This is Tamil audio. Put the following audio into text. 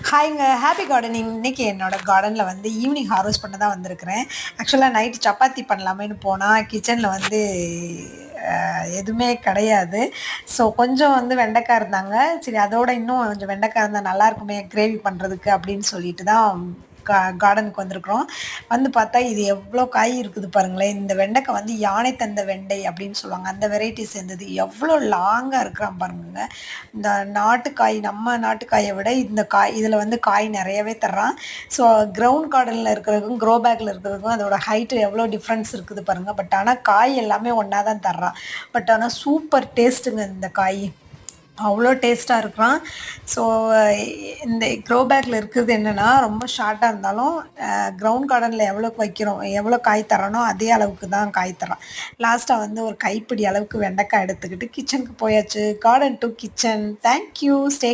ஹாய்ங்க. Happy gardening. இன்னைக்கு என்னோட கார்டன்ல வந்து ஈவினிங் ஹார்வெஸ்ட் பண்ண தான் வந்திருக்கிறேன். ஆக்சுவலா நைட்டு சப்பாத்தி பண்ணலாமேன்னு போனா, கிச்சன்ல வந்து எதுவுமே கிடையாது. ஸோ கொஞ்சம் வந்து வெண்டைக்காய் இருந்தாங்க. சரி அதோட இன்னும் கொஞ்சம் வெண்டைக்காய் இருந்தா நல்லாயிருக்குமே கிரேவி பண்றதுக்கு அப்படின்னு சொல்லிட்டு தான் கார்டனுக்கு வந்திருக்கிறோம். வந்து பார்த்தா இது எவ்வளோ காய் இருக்குது பாருங்களேன். இந்த வெண்டைக்காய் வந்து யானை தந்த வெண்டை அப்படின்னு சொல்லுவாங்க. அந்த வெரைட்டி சேர்ந்தது. எவ்வளோ லாங்கா இருக்கிறான் பாருங்கங்க. இந்த நாட்டுக்காய் நம்ம நாட்டுக்காயை விட இந்த காய் இதில் வந்து காய் நிறையவே தர்றான். ஸோ கிரவுண்ட் கார்டனில் இருக்கிறதுக்கும் க்ரோ பேக்கில் இருக்கிறதுக்கும் அதோட ஹைட்டு எவ்வளோ டிஃப்ரென்ஸ் இருக்குது பாருங்கள். பட் ஆனால் காய் எல்லாமே ஒன்றா தான் தர்றான். பட் ஆனால் சூப்பர் டேஸ்ட்டுங்க இந்த காய். அவ்வளோ டேஸ்ட்டாக இருக்கிறான். ஸோ இந்த க்ரோ பேக்கில் இருக்கிறது என்னென்னா ரொம்ப ஷார்ட்டாக இருந்தாலும் கிரவுண்ட் கார்டனில் எவ்வளோக்கு வைக்கிறோம் எவ்வளோ காய் தரானோ அதே அளவுக்கு தான் காய் தரான். லாஸ்ட்டாக வந்து ஒரு கைப்பிடி அளவுக்கு வெண்டைக்காய் எடுத்துக்கிட்டு கிச்சனுக்கு போயாச்சு. Garden to kitchen. Thank you. Stay